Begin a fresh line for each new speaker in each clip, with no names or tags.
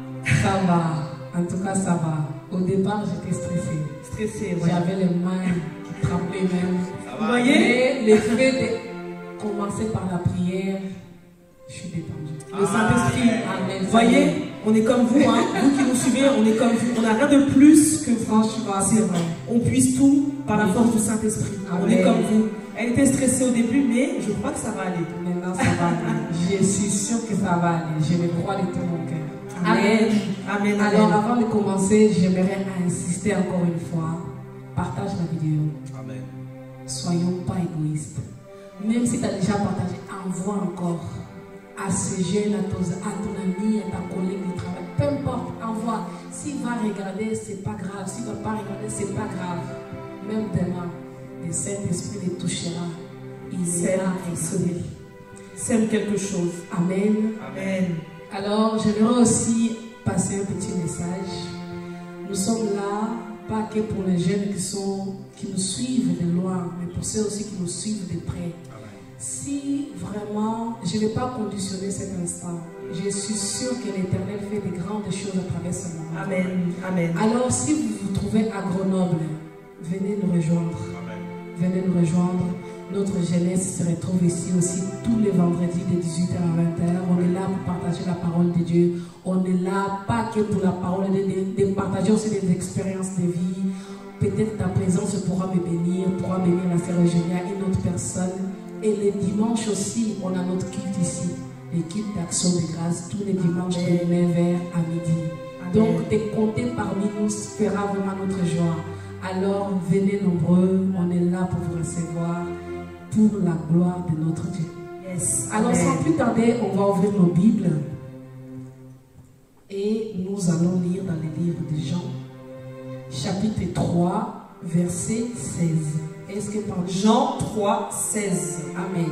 Ça va. En tout cas, ça va. Au départ, j'étais stressée.
Stressée, ouais.
J'avais les mains qui tremblaient même.
Vous voyez?
Mais le fait de commencer par la prière, je suis détendue.
Le Saint-Esprit.
Amen.
Vous voyez? On est comme vous, hein. Vous qui nous suivez, on est comme vous. On n'a rien de plus que
Franchement, c'est vrai.
on puisse tout par la force du Saint-Esprit. On est comme vous. Elle était stressée au début, mais je crois que ça va aller.
Maintenant, ça va aller. Je suis sûre que ça va aller. Je le crois de tout mon cœur.
Amen. Amen.
Alors, avant de commencer, j'aimerais insister encore une fois. Partage la vidéo.
Amen.
Soyons pas égoïstes. Même si tu as déjà partagé, envoie encore à ce jeune, à ton ami, à ta collègue de travail. Peu importe, envoie. S'il va regarder, c'est pas grave. S'il ne va pas regarder, c'est pas grave. Même demain, le Saint-Esprit les touchera. Il sera sauvé.
Sème quelque chose.
Amen.
Amen.
Alors, j'aimerais aussi passer un petit message. Nous sommes là, pas que pour les jeunes qui nous suivent de loin, mais pour ceux aussi qui nous suivent de près. Si vraiment, je ne vais pas conditionner cet instant, je suis sûre que l'Éternel fait de grandes choses à travers ce moment.
Amen. Amen.
Alors, si vous vous trouvez à Grenoble, venez nous rejoindre.
Amen.
Venez nous rejoindre. Notre jeunesse se retrouve ici aussi tous les vendredis de 18h à 20h. On est là pour partager la parole de Dieu. On est là pas que pour la parole de partager aussi des expériences de vie. Peut-être ta présence pourra me bénir, pourra bénir la sœur Eugénia, une autre personne. Et les dimanches aussi, on a notre culte ici. L'équipe d'Action de Grâce, tous les dimanches de 9h à midi. Donc, de compter parmi nous fera vraiment notre joie. Alors, venez nombreux, on est là pour vous recevoir pour la gloire de notre Dieu.
Yes.
Alors,
Amen.
sans plus tarder, on va ouvrir nos Bibles et nous allons lire dans le livre de Jean, chapitre 3, verset 16. Est-ce que par
Jean 3, 16.
Amen.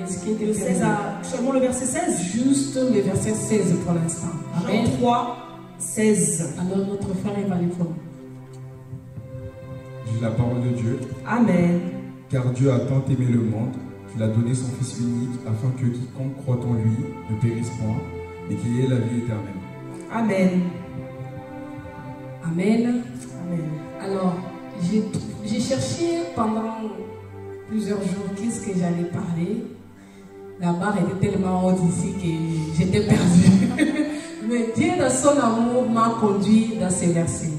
Est-ce qu'il
De 16 à seulement le verset 16.
Juste le verset 16 pour l'instant. Amen.
Jean 3, 16.
Alors, notre frère il va les voir.
Dis la parole de Dieu.
Amen.
Car Dieu a tant aimé le monde qu'il a donné son Fils unique afin que quiconque croit en lui ne périsse point et qu'il ait la vie éternelle.
Amen.
Amen.
Amen.
Alors, j'ai cherché pendant plusieurs jours qu'est-ce que j'allais parler. La barre était tellement haute ici que j'étais perdue. Mais Dieu, dans son amour, m'a conduit dans ces versets.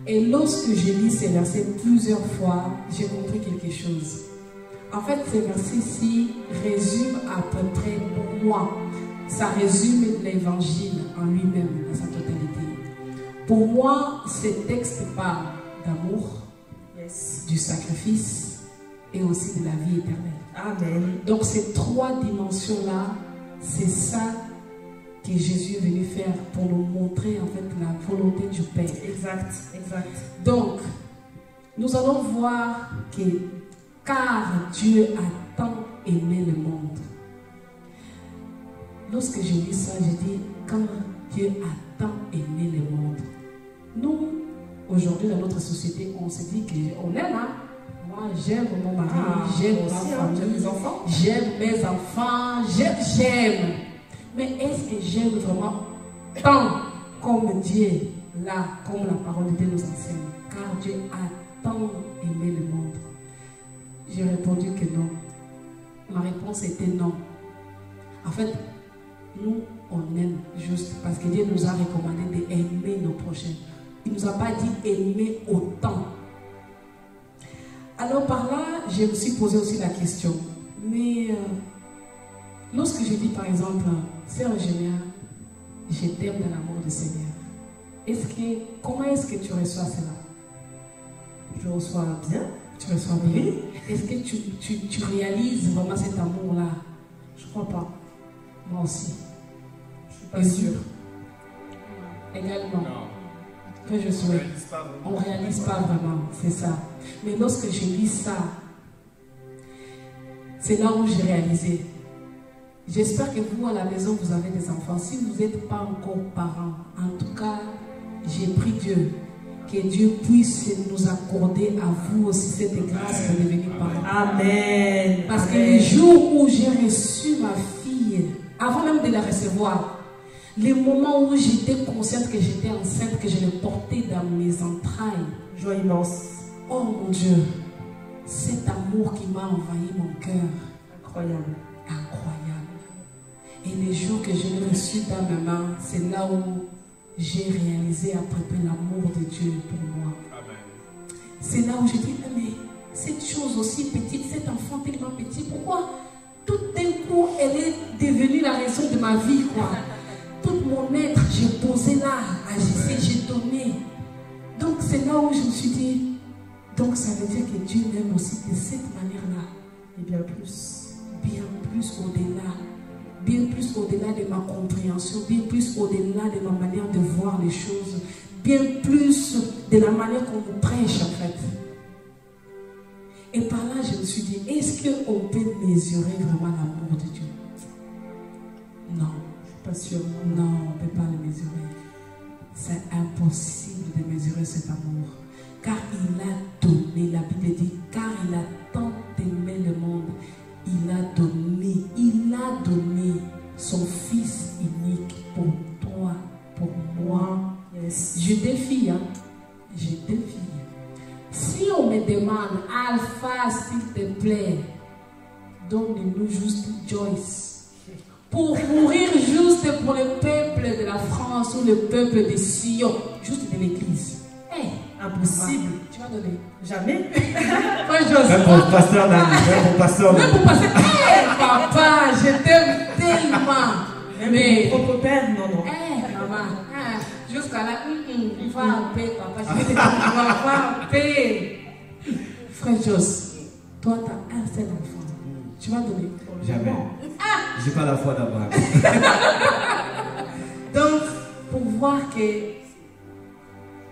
Et lorsque j'ai lu ces versets plusieurs fois, j'ai compris quelque chose. En fait, ces versets-ci résument à peu près pour moi. Ça résume l'évangile en lui-même, dans sa totalité. Pour moi, ces textes parlent d'amour,
Yes.
du sacrifice et aussi de la vie éternelle.
Amen.
Donc ces trois dimensions-là, c'est ça que Jésus est venu faire pour nous montrer en fait la volonté du Père.
Exact. Exact.
Donc, nous allons voir que car Dieu a tant aimé le monde. Lorsque je lis ça, je dis quand Dieu a tant aimé le monde. Nous, aujourd'hui dans notre société, on se dit qu'on aime, hein? Moi, j'aime mon mari, j'aime ma famille,
j'aime mes enfants.
j'aime mes enfants, j'aime. Mais est-ce que j'aime vraiment tant comme Dieu, là, comme la parole de Dieu nous enseigne? Car Dieu a tant aimé le monde. J'ai répondu que non. Ma réponse était non. En fait, nous, on aime juste parce que Dieu nous a recommandé d'aimer nos prochains. Il ne nous a pas dit aimer autant. Alors par là, je me suis posé aussi la question. Mais lorsque je dis par exemple, Sœur Eugénia, je t'aime dans l'amour du Seigneur. Comment est-ce que tu reçois cela?
Je reçois bien.
Tu reçois bien.
Oui.
Est-ce que tu réalises vraiment cet amour-là?
Je crois pas.
Moi aussi.
Je suis pas sûre.
Également.
Non.
Que je souhaite. On ne réalise pas vraiment, c'est ça. Mais lorsque je lis ça, c'est là où j'ai réalisé. J'espère que vous, à la maison, vous avez des enfants. Si vous n'êtes pas encore parents, en tout cas, j'ai prié Dieu. Que Dieu puisse nous accorder à vous aussi cette grâce de devenir parents.
Amen.
Parce que
Amen.
le jour où j'ai reçu ma fille, avant même de la recevoir, Les moments où j'étais consciente que j'étais enceinte, que je le portais dans mes entrailles.
Joie immense.
Oh mon Dieu, cet amour qui m'a envahi mon cœur.
Incroyable.
Incroyable. Et les jours que je l'ai reçu dans mes mains, c'est là où j'ai réalisé à peu près l'amour de Dieu pour moi. C'est là où je dis, mais cette chose aussi petite, cet enfant tellement petit, pourquoi tout d'un coup elle est devenue la raison de ma vie, quoi. Tout mon être, j'ai posé là, agissé, j'ai donné. Donc c'est là où je me suis dit, donc ça veut dire que Dieu m'aime aussi de cette manière-là.
Et bien plus.
Bien plus au-delà. Bien plus au-delà de ma compréhension, bien plus au-delà de ma manière de voir les choses, bien plus de la manière qu'on nous prêche en fait. Et par là, je me suis dit, est-ce qu'on peut mesurer vraiment l'amour de Dieu? Non.
Pas sûr.
Non, on ne peut pas le mesurer. C'est impossible de mesurer cet amour. Car il a donné, la Bible dit, car il a tant aimé le monde, il a donné son Fils unique pour toi, pour moi.
Yes.
Je défie, hein. Je défie. Si on me demande, Alpha, s'il te plaît, donne-nous juste Joyce. Pour mourir juste pour le peuple de la France ou le peuple de Sion, juste de l'église. Hey,
Impossible.
Tu vas donner.
Jamais.
Moi, j'ose.
Même pour le pasteur Nani, même pour le pasteur
Même
Nani.
pour passer. Hey, papa, je t'aime tellement.
Même
Mais.
mon propre père, non, non.
Hey, maman. Jusqu'à là, va en paix, papa. Je vais te dire, va en paix. Frère Jos, toi, tu as un seul enfant. Tu vas donner.
Jamais. J'ai pas la foi d'Abraham.
Donc, pour voir que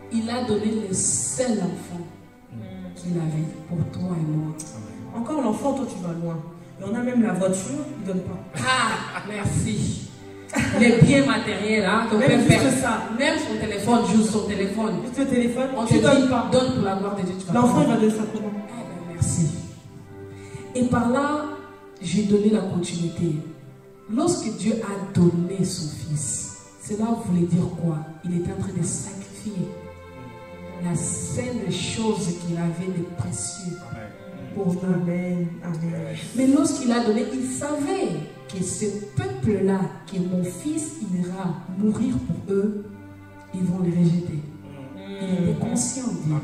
il a donné le seul enfant qu'il avait pour toi et moi.
Encore l'enfant, toi, tu vas loin. Et on a même la voiture, il ne donne pas.
Ah, merci. Les biens matériels, hein, qu'on
Même
peut faire.
juste ça.
Même son téléphone, juste son téléphone.
Juste le téléphone,
On
tu
te
ne donnes
dit,
pas.
donne pour la gloire de Dieu. Tu vas
L'enfant, il
prendre.
va donner ça comment?
Eh ben, merci. Et par là, j'ai donné la continuité. Lorsque Dieu a donné son Fils, cela voulait dire quoi? Il était en train de sacrifier la seule chose qu'il avait de précieux pour nous.
Amen. Amen.
Mais lorsqu'il a donné, il savait que ce peuple-là, que mon Fils ira mourir pour eux, ils vont les rejeter. Il était conscient de Dieu.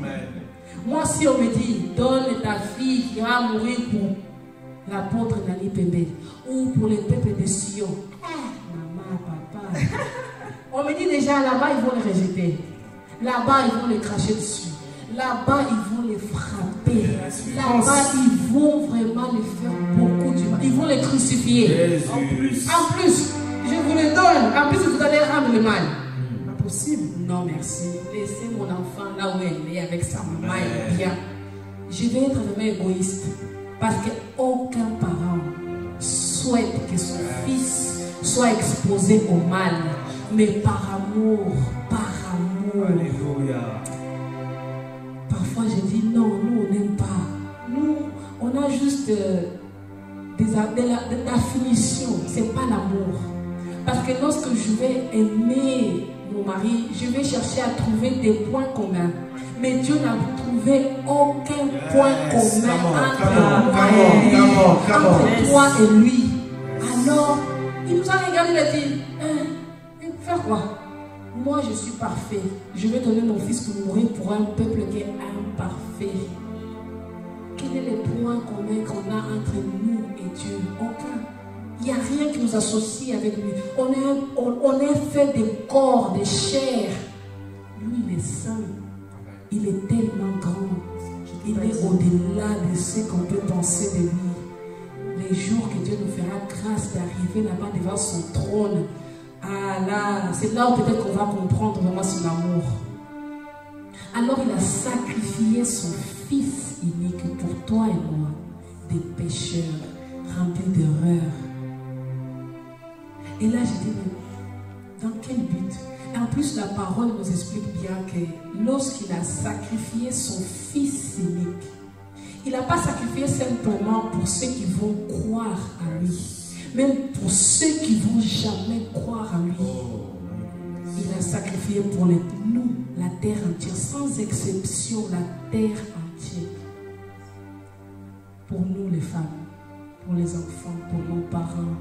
Moi, si on me dit, donne ta fille qui va mourir pour l'apôtre Nani Pembe ou pour le peuple de Sion, maman, papa, on me dit déjà là-bas, ils vont les rejeter. Là-bas, ils vont les cracher dessus. Là-bas, ils vont les frapper. Là-bas, ils vont vraiment les faire beaucoup du mal. Ils vont les crucifier. En plus, je vous le donne. En plus, vous allez rendre le mal.
Impossible.
Non, merci. Laissez mon enfant là où elle est avec sa maman, elle est bien. Je vais être vraiment égoïste. Parce qu'aucun parent souhaite que son fils soit exposé au mal. Mais par amour,
Alléluia.
parfois je dis non, nous on n'aime pas. Nous, on a juste de la finition. C'est pas l'amour. Parce que lorsque je vais aimer mon mari, je vais chercher à trouver des points communs. Mais Dieu n'a trouvé aucun point commun entre toi et lui. Alors, il nous a regardé et a dit, faire quoi? Moi, je suis parfait. Je vais donner mon fils pour mourir pour un peuple qui est imparfait. Quel est le point commun qu'on a entre nous et Dieu? Aucun. Il n'y a rien qui nous associe avec lui. On est fait de corps, de chair. Lui, il est saint. Il est tellement grand. Il est au-delà de ce qu'on peut penser de lui. Les jours que Dieu nous fera grâce d'arriver là-bas devant son trône, ah là, c'est là où peut-être qu'on va comprendre vraiment son amour. Alors il a sacrifié son Fils unique pour toi et moi, des pécheurs remplis d'erreurs. Et là j'ai dit, mais dans quel but? En plus, la parole nous explique bien que lorsqu'il a sacrifié son Fils unique, il n'a pas sacrifié simplement pour ceux qui vont croire à lui, même pour ceux qui ne vont jamais croire à lui. sacrifié pour nous, la terre entière, sans exception, la terre entière. Pour nous les femmes, pour les enfants, pour nos parents,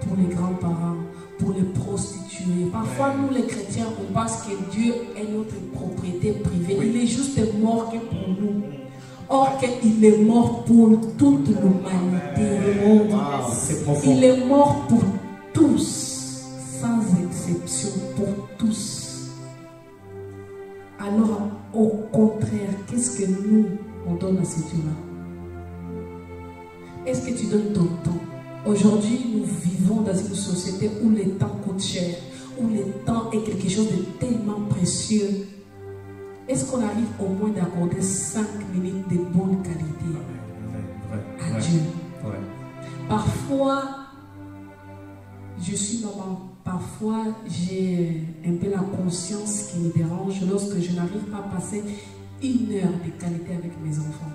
pour les grands-parents, pour les prostituées. Parfois, nous les chrétiens, on pense que Dieu est notre propriété privée. Il est juste mort que pour nous. Or qu'il est mort pour toute l'humanité.
Wow, c'est profond.
Il est mort pour tous, sans exception, pour tous. Alors, au contraire, qu'est-ce que nous, on donne à ce Dieu-là? Est-ce que tu donnes ton temps? Aujourd'hui, nous vivons dans une société où le temps coûte cher, où le temps est quelque chose de tellement précieux. Est-ce qu'on arrive au moins d'accorder 5 minutes de bonne qualité à Dieu? Parfois, je suis maman. Parfois, j'ai un peu la conscience qui me dérange lorsque je n'arrive pas à passer 1 heure de qualité avec mes enfants.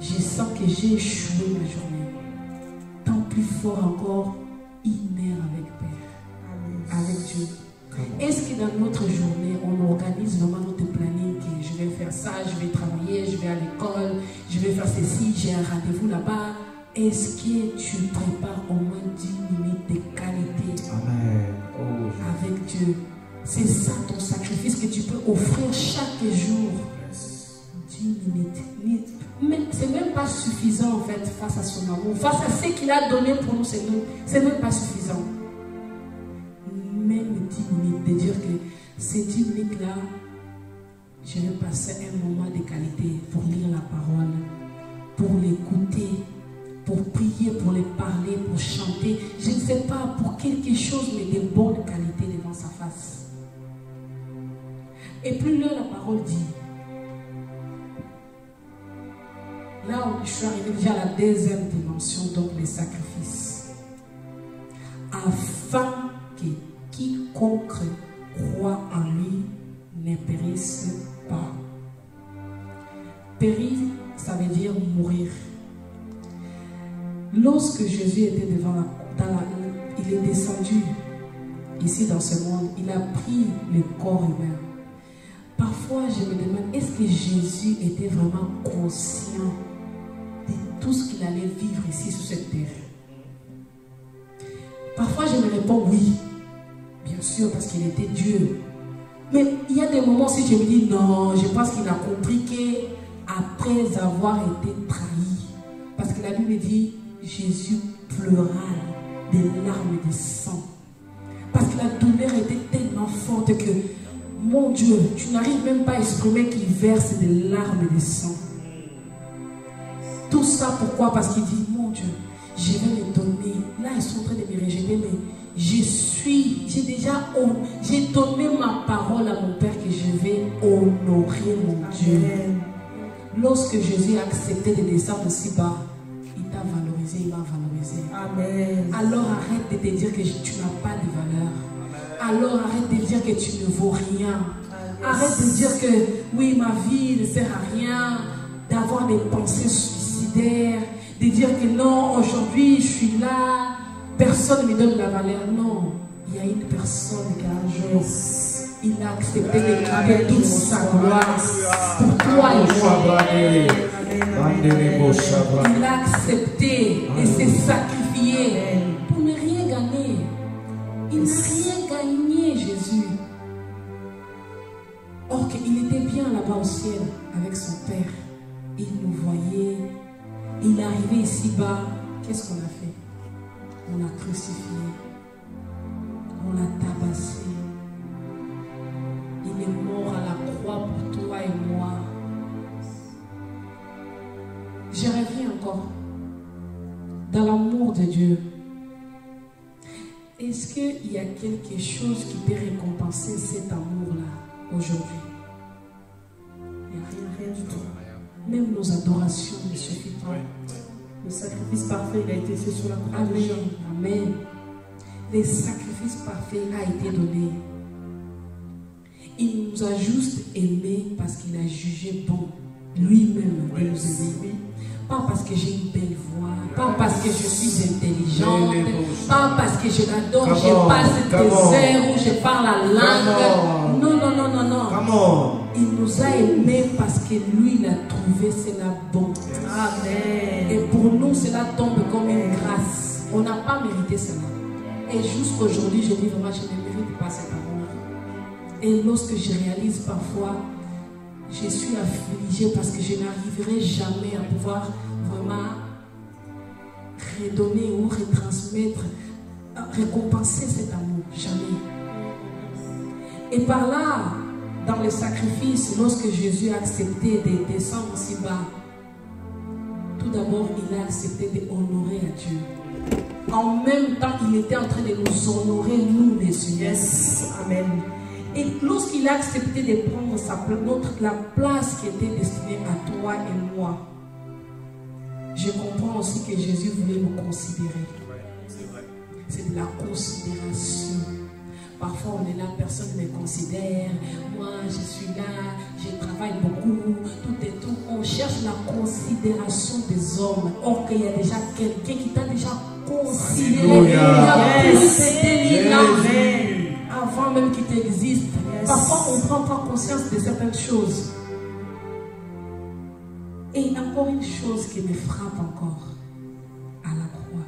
Je sens que j'ai échoué ma journée. Tant plus fort encore, 1 heure avec Père, avec Dieu. Est-ce que dans notre journée, on organise vraiment notre planning? Je vais faire ça, je vais travailler, je vais à l'école, je vais faire ceci, j'ai un rendez-vous là-bas. Est-ce que tu prépares au moins 10 minutes de qualité avec Dieu? C'est ça ton sacrifice que tu peux offrir chaque jour. 10 minutes. Mais c'est même pas suffisant en fait face à son amour. Face à ce qu'il a donné pour nous, c'est même pas suffisant. Même 10 minutes, de dire que ces 10 minutes-là, je vais passer un moment de qualité pour lire la parole, pour l'écouter, pour prier, pour les parler, pour chanter. Je ne sais pas, pour quelque chose, mais de bonne qualité devant sa face. Et plus là, la parole dit. Là, je suis arrivé déjà à la 2e dimension, donc les sacrifices. Afin que quiconque croit en lui ne périsse pas. Périr, ça veut dire mourir. Lorsque Jésus était il est descendu ici dans ce monde, il a pris le corps humain. Parfois, je me demande, est-ce que Jésus était vraiment conscient de tout ce qu'il allait vivre ici sur cette terre? Parfois, je me réponds oui. Bien sûr, parce qu'il était Dieu. Mais il y a des moments où je me dis non, je pense qu'il a compris qu'après avoir été trahi, parce que la Bible dit, Jésus pleura des larmes de sang. Parce que la douleur était tellement forte que, mon Dieu, tu n'arrives même pas à exprimer qu'il verse des larmes de sang. Tout ça pourquoi? Parce qu'il dit, mon Dieu, je vais me donner. Là, ils sont en train de me rejeter, mais j'ai donné ma parole à mon Père que je vais honorer mon Dieu. Lorsque Jésus a accepté de descendre aussi bas, il t'a valorisé, il m'a valorisé.
Amen.
Alors arrête de te dire que tu n'as pas de valeur. Alors arrête de dire que tu ne vaux rien. Arrête de dire que oui, ma vie ne sert à rien, d'avoir des pensées suicidaires, de dire que non, aujourd'hui je suis là, personne ne me donne la valeur. Non, il y a une personne qui un jour, il a accepté de garder toute sa gloire pour toi et moi. Il a accepté et s'est sacrifié pour ne rien gagner. Il n'a rien gagné, Jésus. Or qu'il était bien là-bas au ciel avec son Père. Il nous voyait. Il est arrivé ici-bas. Qu'est-ce qu'on a fait? On l'a crucifié. On l'a tabassé. Il est mort à la croix pour toi et moi. Je reviens encore dans l'amour de Dieu. Est-ce qu'il y a quelque chose qui peut récompenser cet amour-là aujourd'hui? Il n'y a rien du tout. Même nos adorations ne suffisent pas.
Le sacrifice parfait, il a été fait sur la croix.
Amen. Amen. Le sacrifice parfait a été donné. Il nous a juste aimés parce qu'il a jugé bon lui-même de nous aimer. pas parce que j'ai une belle voix, pas parce que je suis intelligente, pas parce que je l'adore, je passe des heures où je parle la langue. Non, non, non, non, non. Il nous a aimés parce que lui, il a trouvé cela bon. Amen. Et pour nous, cela tombe comme une grâce. On n'a pas mérité cela. Et jusqu'aujourd'hui, je dis vraiment, je ne mérite pas cet amour. Et lorsque je réalise parfois, je suis affligée parce que je n'arriverai jamais à pouvoir vraiment redonner ou retransmettre, récompenser cet amour. Jamais. Et par là, dans le sacrifice, lorsque Jésus a accepté de descendre si bas, tout d'abord, il a accepté d'honorer à Dieu. En même temps, il était en train de nous honorer, nous les humains.
Yes. Amen.
Et lorsqu'il a accepté de prendre la place qui était destinée à toi et moi, je comprends aussi que Jésus voulait nous considérer. C'est de la considération. Parfois, on est là, personne ne me considère. Moi, je suis là, je travaille beaucoup, tout et tout. On cherche la considération des hommes. Or, qu'il y a déjà quelqu'un qui t'a déjà considéré. Il y a plus d'éléments avant même qu'il t'existe. Parfois, on ne prend pas conscience de certaines choses. Et encore une chose qui me frappe encore, à la croix.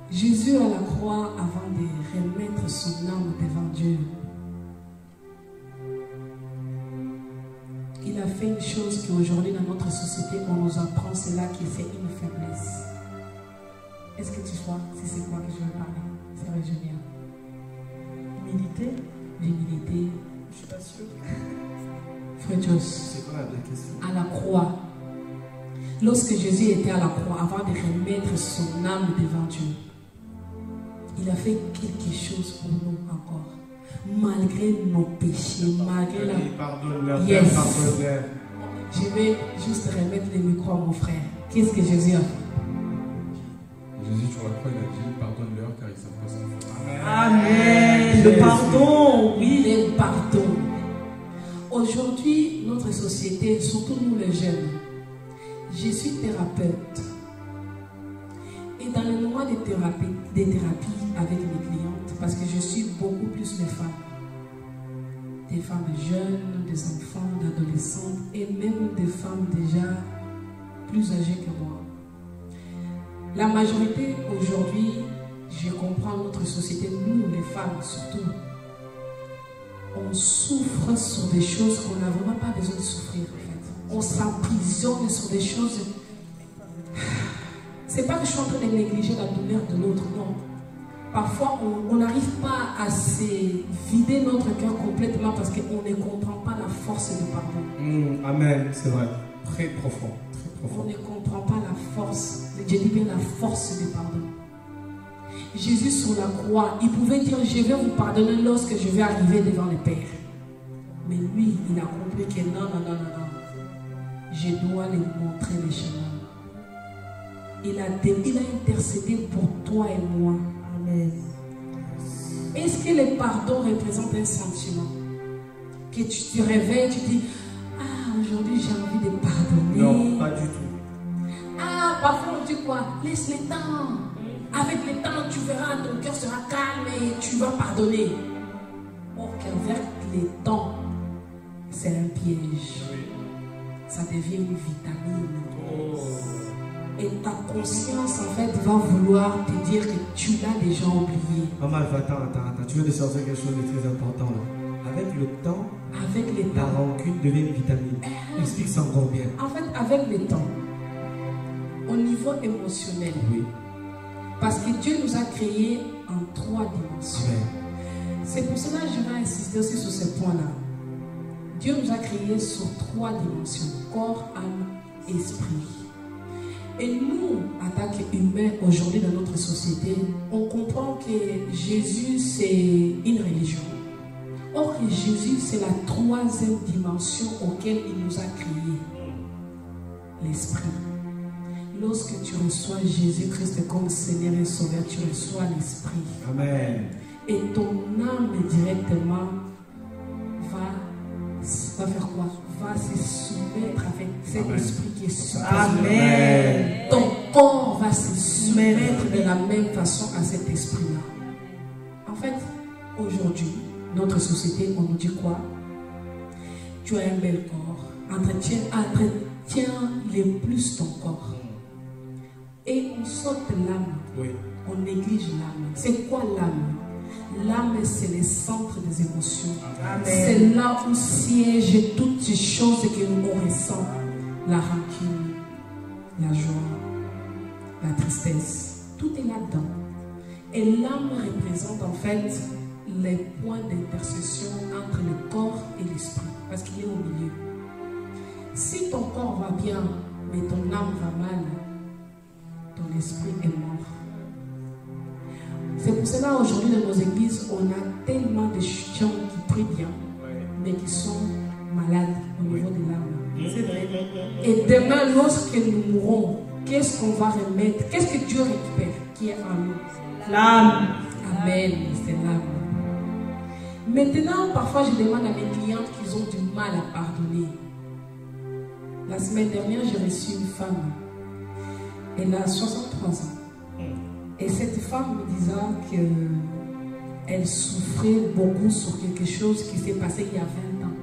Jésus à la croix, avant de remettre son âme devant Dieu, il a fait une chose qu'aujourd'hui dans notre société, on nous apprend, c'est là que c'est une faiblesse. Est-ce que tu vois si c'est quoi que je veux parler? C'est vrai, Julien. Humilité. L'humilité.
Je suis pas sûre.
Frère Jos.
C'est quoi la question?
À la croix. Lorsque Jésus était à la croix, avant de remettre son âme devant Dieu, il a fait quelque chose pour nous encore. Malgré nos péchés, malgré la...
Pardonne-leur,
Yes.
pardonne-leur.
Je vais juste remettre le micro à mon frère. Qu'est-ce que Jésus a fait?
Jésus sur la croix, il a dit pardonne-leur car ils savent pas ce qu'ils font.
Amen. Le pardon, oui.
Le pardon. Aujourd'hui, notre société, surtout nous les jeunes, je suis thérapeute. Et dans les moments de thérapie avec mes clientes, parce que je suis beaucoup plus les femmes. Des femmes jeunes, des enfants, d'adolescentes et même des femmes déjà plus âgées que moi. La majorité aujourd'hui, je comprends notre société, nous les femmes surtout, on souffre sur des choses qu'on n'a vraiment pas besoin de souffrir en fait. On s'emprisonne sur des choses. C'est pas que je suis en train de négliger la douleur de l'autre, non. Parfois, on n'arrive pas à se vider notre cœur complètement parce qu'on ne comprend pas la force du pardon.
Amen, c'est vrai. Très profond. Très
On
profond.
ne comprend pas la force, je dis bien la force du pardon. Jésus sur la croix, il pouvait dire je vais vous pardonner lorsque je vais arriver devant le Père. Mais lui, il a compris que non, non, non, non, non. Je dois lui montrer le chemin. Il a intercédé pour toi et moi.
Amen.
Est-ce que le pardon représente un sentiment? Que tu te réveilles, tu dis ah, aujourd'hui j'ai envie de pardonner.
Non, pas du tout.
Ah, parfois on dit quoi? Laisse le temps. Avec le temps, tu verras, ton cœur sera calme et tu vas pardonner. Or qu'avec le temps, c'est un piège. Ça devient une vitamine. Et ta conscience, en fait, va vouloir te dire que tu l'as déjà oublié.
Maman, attends. Tu veux de sortir quelque chose de très important là. Avec le temps,
Avec le
la
temps.
rancune devient une vitamine. Explique ça encore bien.
En fait, avec le temps, au niveau émotionnel,
Oui.
parce que Dieu nous a créés en 3 dimensions.
Amen.
C'est pour cela que je vais insister aussi sur ce point-là. Dieu nous a créés sur 3 dimensions, corps, âme, esprit. Et nous, en tant qu'humains, aujourd'hui dans notre société, on comprend que Jésus, c'est une religion. Or, que Jésus, c'est la 3e dimension auquel il nous a créés. L'esprit. Lorsque tu reçois Jésus-Christ comme Seigneur et Sauveur, tu reçois l'esprit.
Amen.
Et ton âme directement va faire quoi? Va se soumettre avec C'est l'esprit qui est supérieur.
Amen.
Ton corps va se soumettre de la même façon à cet esprit-là. En fait, aujourd'hui, notre société, on nous dit quoi? Tu as un bel corps. Entretiens le plus ton corps. Et on saute l'âme.
Oui.
On néglige l'âme. C'est quoi l'âme? L'âme, c'est le centre des émotions. C'est là où siègent toutes ces choses que nous ressentons. La rancune, la joie, la tristesse. Tout est là-dedans. Et l'âme représente en fait les points d'intercession entre le corps et l'esprit. Parce qu'il est au milieu. Si ton corps va bien, mais ton âme va mal, ton esprit est mort. C'est pour cela aujourd'hui dans nos églises, on a tellement de gens qui prient bien, mais qui sont malades au niveau de l'âme.
C'est vrai.
Et demain, lorsque nous mourrons, qu'est-ce qu'on va remettre? Qu'est-ce que Dieu récupère qui est en nous?
L'âme.
Amen, c'est l'âme. Maintenant, parfois, je demande à mes clientes qu'ils ont du mal à pardonner. La semaine dernière, j'ai reçu une femme. Elle a 63 ans. Et cette femme me disait qu'elle souffrait beaucoup sur quelque chose qui s'est passé il y a 20 ans.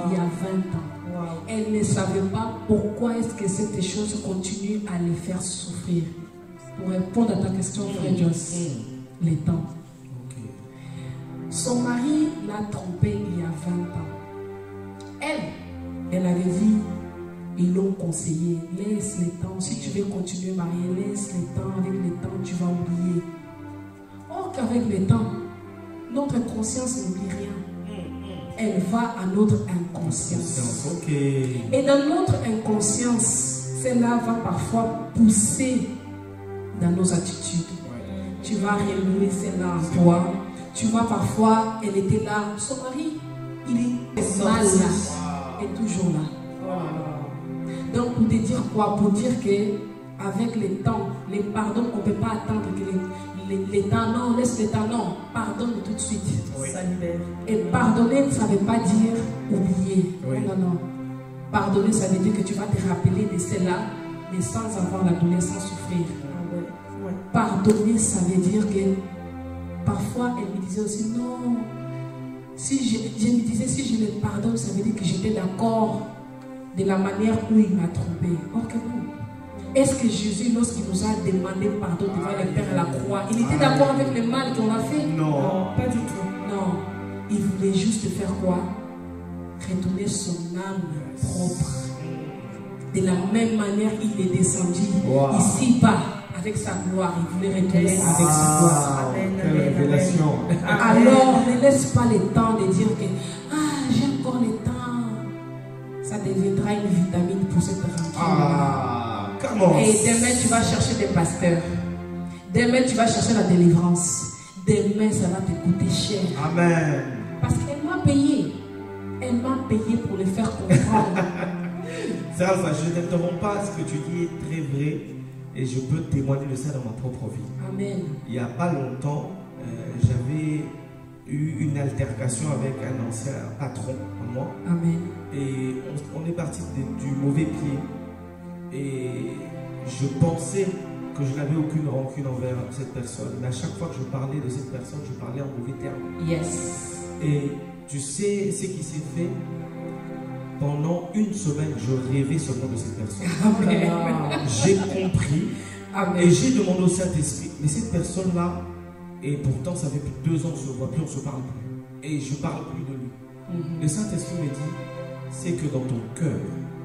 Il y a 20 ans. Elle ne savait pas pourquoi est-ce que cette chose continue à les faire souffrir. Pour répondre à ta question, frère Joss, les temps. Son mari l'a trompée il y a 20 ans. Elle avait dit, ils l'ont conseillé, laisse les temps. Si tu veux continuer à marier, laisse les temps. Avec les temps, tu vas oublier. Or qu'avec le temps, notre conscience n'oublie rien. Elle va à notre inconscience. Et dans notre inconscience, celle-là va parfois pousser dans nos attitudes. Tu vas remuer celle-là en toi. Tu vois, parfois, elle était là. Son mari, il est mal là. Et toujours là. Donc, pour te dire quoi? Pour dire qu'avec le temps, les pardons, on ne peut pas attendre que les temps, non, laisse les temps, non. Pardonne tout de suite.
Ça libère.
Et pardonner, ça ne veut pas dire oublier. Non, non. Pardonner, ça veut dire que tu vas te rappeler de cela, mais sans avoir la douleur, sans souffrir. Pardonner, ça veut dire que parfois, elle me disait aussi, non, si je me disais, si je le pardonne, ça veut dire que j'étais d'accord de la manière où il m'a trompé. Or que non. Est-ce que Jésus, lorsqu'il nous a demandé pardon devant le Père à la croix, il était d'accord avec le mal qu'on a fait?
Non, pas du tout.
Non, il voulait juste faire quoi? Retourner son âme propre. De la même manière, il est descendu ici-bas. Avec sa gloire, il voulait retourner avec sa gloire.
Quelle révélation.
Alors, ne laisse pas le temps de dire que j'ai encore le temps. Ça deviendra une vitamine pour cette rentrée. Et demain, tu vas chercher des pasteurs. Demain, tu vas chercher la délivrance. Demain, ça va te coûter cher.
Amen.
Parce qu'elle m'a payé. Elle m'a payé pour le faire comprendre.
Ça, je ne t'interromps pas. Ce que tu dis est très vrai. Et je peux témoigner de ça dans ma propre vie.
Amen.
Il n'y a pas longtemps, j'avais eu une altercation avec un ancien patron à moi.
Amen.
Et on est parti du mauvais pied. Et je pensais que je n'avais aucune rancune envers cette personne. Mais à chaque fois que je parlais de cette personne, je parlais en mauvais termes.
Yes.
Et tu sais ce qui s'est fait? Pendant une semaine, je rêvais seulement de cette personne.
Amen.
J'ai compris.
Amen.
Et j'ai demandé au Saint-Esprit, mais cette personne-là, et pourtant ça fait plus de 2 ans qu'on ne se voit plus, on ne se parle plus. Et je ne parle plus de lui. Le Saint-Esprit me dit, c'est que dans ton cœur,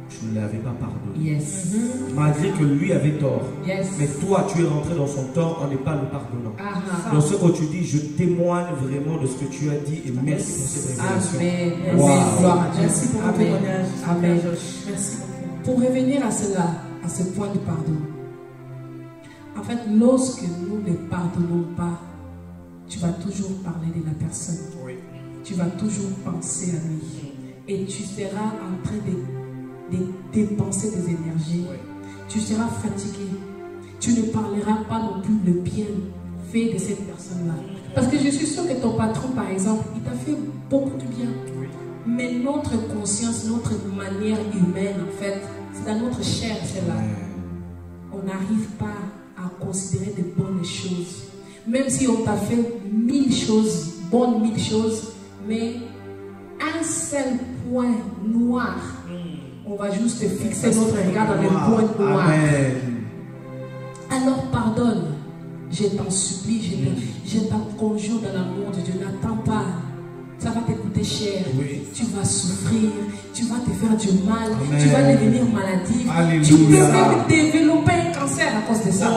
tu ne l'avais pas pardonné.
Yes.
Malgré que lui avait tort.
Yes.
Mais toi, tu es rentré dans son tort en n'est pas le pardonnant.
Donc
ce que tu dis, je témoigne vraiment de ce que tu as dit et merci pour cette révélation.
Amen.
Wow.
Gloire à Dieu.
Merci pour ton témoignage.
Amen.
Merci.
Pour revenir à cela, à ce point de pardon. En fait, lorsque nous ne pardonnons pas, tu vas toujours parler de la personne.
Oui.
Tu vas toujours penser à lui. Et tu seras en train de dépenser des énergies.
Oui.
Tu seras fatigué. Tu ne parleras pas non plus le bien fait de cette personne-là. Parce que je suis sûre que ton patron, par exemple, il t'a fait beaucoup de bien.
Oui.
Mais notre conscience, notre manière humaine, en fait, c'est dans notre chair, c'est là. On n'arrive pas à considérer de bonnes choses. Même si on t'a fait 1000 choses, bonnes 1000 choses, mais un seul point noir, on va juste fixer notre regard dans les points noirs.
Amen.
Alors pardonne, je t'en supplie, je t'en conjure dans l'amour de Dieu. N'attends pas, ça va te coûter cher.
Oui.
Tu vas souffrir, tu vas te faire du mal,
Amen.
tu vas devenir maladif.
Alléluia.
Tu peux même développer un cancer à cause de ça.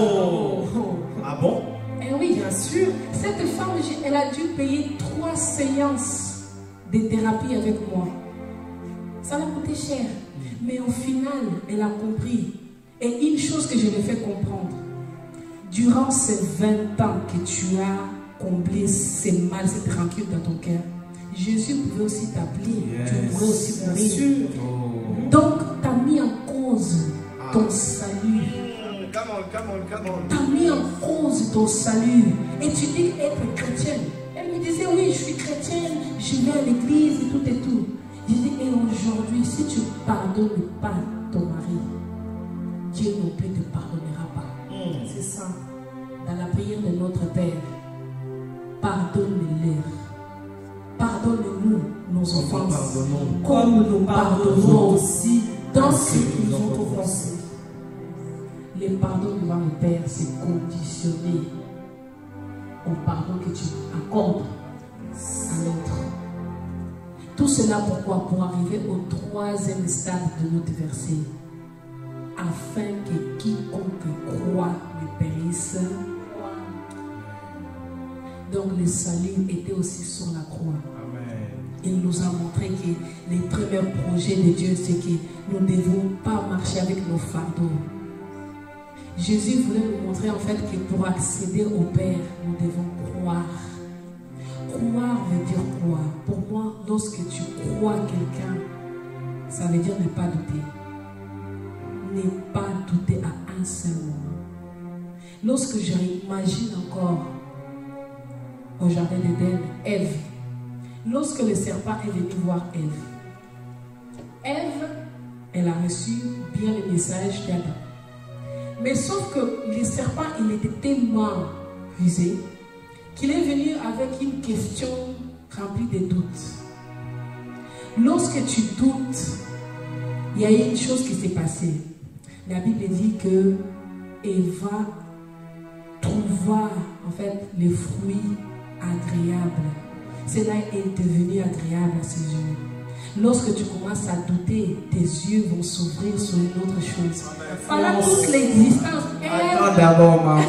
Ah bon?
Eh oui, bien sûr. Cette femme, elle a dû payer 3 séances de thérapie avec moi. Ça l'a coûté cher. Mais au final, elle a compris. Et une chose que je lui ai fait comprendre, durant ces 20 ans que tu as comblé ces mal, cette rancune dans ton cœur, Jésus pouvait aussi t'appeler. Tu pourrais aussi mourir. Donc, tu as mis en cause ton salut. Tu as mis en cause ton salut. Et tu dis être chrétienne. Elle me disait, oui, je suis chrétienne, je vais à l'église et tout et tout. Je dis, et aujourd'hui, si tu ne pardonnes pas ton mari, Dieu non plus ne te pardonnera pas. C'est ça. Dans la prière de notre Père, pardonne-leur. Pardonne-nous nos offenses. Comme nous pardonnons aussi dans ceux qui nous ont offensés. Le pardon devant le Père, c'est conditionné au pardon que tu accordes à l'autre. Tout cela pourquoi? Pour arriver au 3e stade de notre verset. Afin que quiconque croit ne périsse. Donc le salut était aussi sur la croix.
Amen.
Il nous a montré que les premiers projets de Dieu, c'est que nous ne devons pas marcher avec nos fardeaux. Jésus voulait nous montrer en fait que pour accéder au Père, nous devons croire. Croire veut dire quoi? Pour moi, lorsque tu crois quelqu'un, ça veut dire ne pas douter. Ne pas douter à un seul moment. Lorsque je m'imagine encore au jardin d'Éden, Ève, lorsque le serpent est venu voir Ève, elle a reçu bien le message d'Adam. Mais sauf que le serpent, il était tellement rusé qu'il est venu avec une question remplie de doutes. Lorsque tu doutes, il y a une chose qui s'est passée. La Bible dit que Eva trouva en fait les fruits agréables. Cela est devenu agréable à ses yeux. Lorsque tu commences à douter, tes yeux vont s'ouvrir sur une autre chose. Pendant toute l'existence,
Attends d'abord, maman.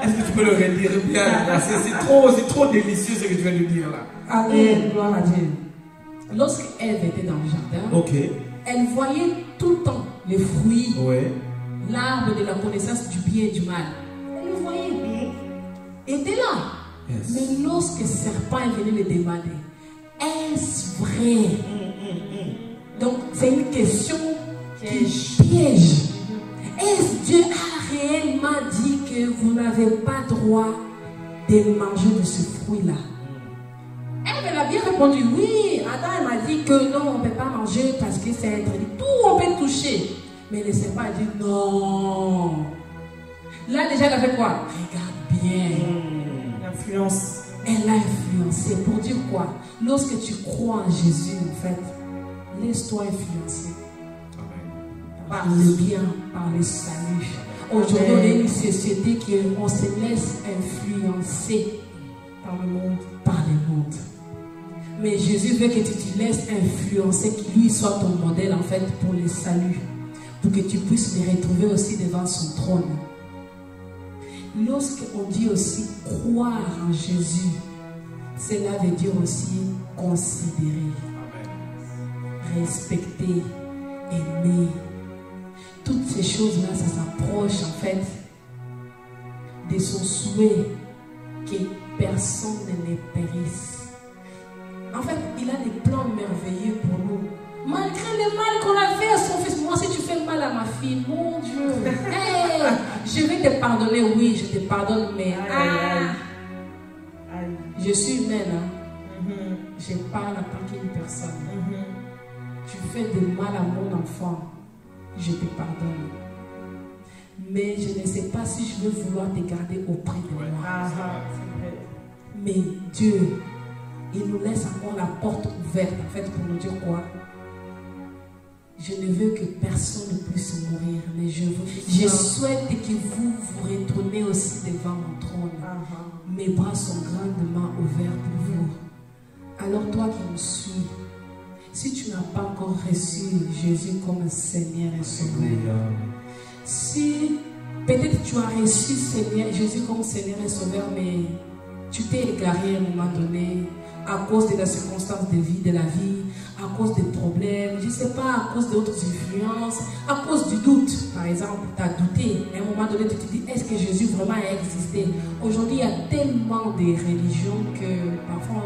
Est-ce que tu peux le redire bien? C'est trop délicieux ce que tu viens de dire là.
Amen, gloire à Dieu. Lorsque Ève était dans le jardin,
Ok.
elle voyait tout le temps les fruits,
Ouais.
l'arbre de la connaissance du bien et du mal. Elle le voyait. Elle était là.
Yes.
Mais lorsque le serpent est venu le demander, est-ce vrai? Donc, c'est une question qui piège. Est-ce Dieu a réellement dit que vous n'avez pas droit de manger de ce fruit-là? Elle a bien répondu oui. Adam elle m'a dit que non, on ne peut pas manger parce que c'est interdit. Tout on peut toucher. Mais le serpent a dit non. Là déjà elle a fait quoi? Regarde bien.
L'influence.
Elle a influencé. Pour dire quoi? Lorsque tu crois en Jésus, en fait, laisse-toi influencer. Par le bien, par le salut. Aujourd'hui, on est une société qui on se laisse influencer
Par le monde.
par le monde. Mais Jésus veut que tu te laisses influencer, qu'il lui soit ton modèle en fait pour le salut. Pour que tu puisses le retrouver aussi devant son trône. Lorsqu'on dit aussi croire en Jésus, cela veut dire aussi considérer, respecter, aimer. Toutes ces choses-là, ça s'approche en fait de son souhait que personne ne périsse. En fait, il a des plans merveilleux pour nous. Malgré le mal qu'on a fait à son fils, moi si tu fais mal à ma fille, mon Dieu, hey, je vais te pardonner, oui, je te pardonne, mais je suis humaine. Hein? je parle en tant qu'une personne. Tu fais de mal à mon enfant, je te pardonne. Mais je ne sais pas si je vais vouloir te garder auprès de moi. Mais Dieu, il nous laisse encore la porte ouverte, en fait, pour nous dire quoi? Je ne veux que personne ne puisse mourir, mais je souhaite que vous vous retournez aussi devant mon trône. Mes bras sont grandement ouverts pour vous. Alors toi qui me suis, si tu n'as pas encore reçu Jésus comme Seigneur et Sauveur, si peut-être tu as reçu Jésus comme Seigneur et Sauveur, mais tu t'es égaré à un moment donné à cause de la circonstance de vie, de la vie, à cause des problèmes, je ne sais pas, à cause d'autres influences, à cause du doute. Par exemple, tu as douté. À un moment donné, tu te dis, est-ce que Jésus vraiment a existé? Aujourd'hui, il y a tellement de religions que parfois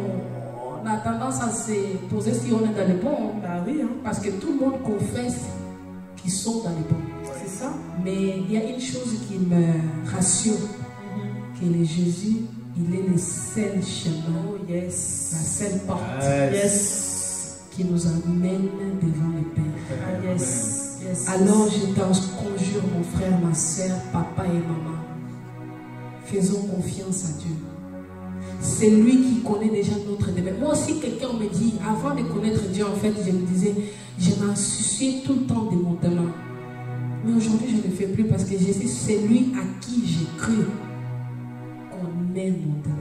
on a tendance à se poser si on est dans le bon.
Bah oui, hein.
Parce que tout le monde confesse qu'ils sont dans le bon.
C'est ça.
Mais il y a une chose qui me rassure, que le Jésus, il est le seul chemin, la seule porte qui nous amène devant le Père. Alors je t'en conjure, mon frère, ma soeur, papa et maman, faisons confiance à Dieu. C'est lui qui connaît déjà notre demain. Moi aussi, quelqu'un me dit, avant de connaître Dieu, en fait, je me disais, je m'en souciais tout le temps de mon demain. Mais aujourd'hui, je ne le fais plus parce que je sais, c'est lui à qui j'ai cru qu'on est mon demain.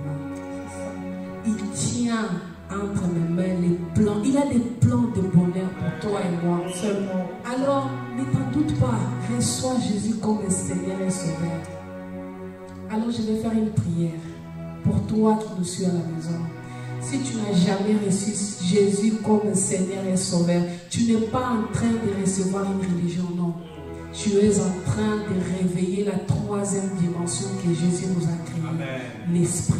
Il tient entre mes mains les plans. Il a des plans de bonheur pour toi et moi seulement. Alors, ne t'en doute pas. Reçois Jésus comme Seigneur et Sauveur. Alors, je vais faire une prière pour toi qui nous suis à la maison. Si tu n'as jamais reçu Jésus comme Seigneur et Sauveur, tu n'es pas en train de recevoir une religion, non. Tu es en train de réveiller la troisième dimension que Jésus nous a créée, l'esprit.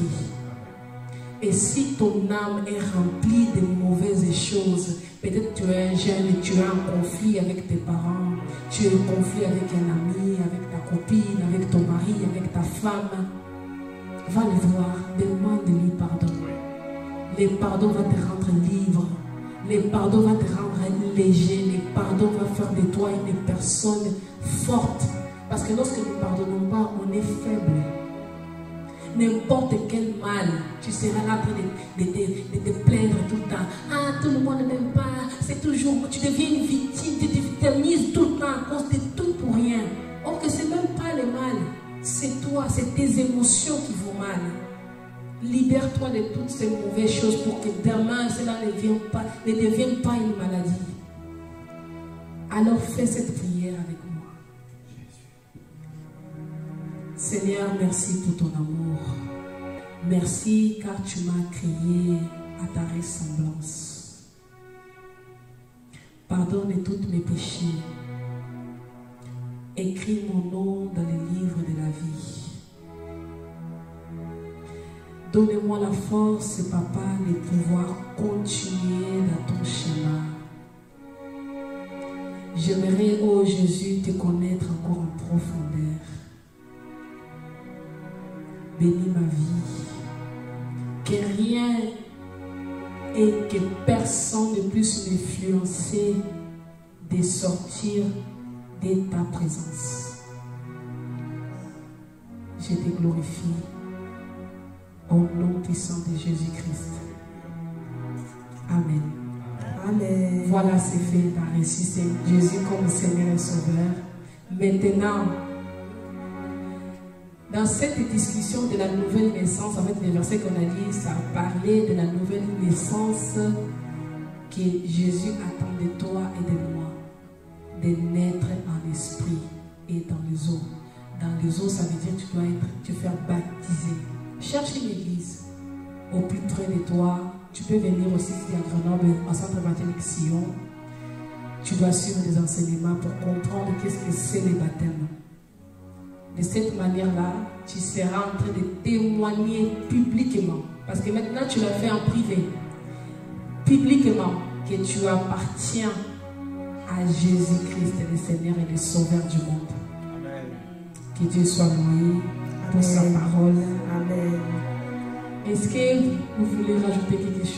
Et si ton âme est remplie de mauvaises choses, peut-être tu es un jeune et tu es en conflit avec tes parents, tu es en conflit avec un ami, avec ta copine, avec ton mari, avec ta femme, va le voir, demande-lui pardon. Le pardon va te rendre libre. Le pardon va te rendre léger. Le pardon va faire de toi une personne forte. Parce que lorsque nous ne pardonnons pas, on est faible. N'importe quel mal, tu seras là en train de te plaindre tout le temps. Ah, tout le monde ne m'aime pas. C'est toujours, tu deviens une victime, tu te victimises tout le temps à cause de tout pour rien. Or que ce n'est même pas le mal. C'est toi, c'est tes émotions qui vont mal. Libère-toi de toutes ces mauvaises choses pour que demain cela ne devienne pas une maladie. Alors fais cette prière avec moi. Seigneur, merci pour ton amour. Merci car tu m'as créé à ta ressemblance. Pardonne tous mes péchés. Écris mon nom dans le livre de la vie. Donne-moi la force, papa, de pouvoir continuer dans ton chemin. J'aimerais, oh Jésus, te connaître encore en profondeur. Bénis ma vie. Que rien et que personne ne puisse m'influencer de sortir de ta présence. Je te glorifie. Au nom puissant de Jésus-Christ. Amen.
Amen.
Voilà, c'est fait. Tu as reçu Jésus comme Seigneur et Sauveur. Maintenant, dans cette discussion de la nouvelle naissance, en fait, les versets qu'on a dit, ça parlait de la nouvelle naissance que Jésus attend de toi et de moi, de naître en esprit et dans les eaux. Dans les eaux, ça veut dire que tu dois te faire baptiser. Cherche une église au plus près de toi. Tu peux venir aussi ici à Grenoble, au centre évangélique Sion. Tu dois suivre des enseignements pour comprendre qu'est-ce que c'est le baptême. De cette manière-là, tu seras en train de témoigner publiquement. Parce que maintenant, tu l'as fait en privé. Publiquement, que tu appartiens à Jésus-Christ, le Seigneur et le Sauveur du monde.
Amen.
Que Dieu soit loué pour sa parole.
Amen.
Est-ce que vous voulez rajouter quelque chose?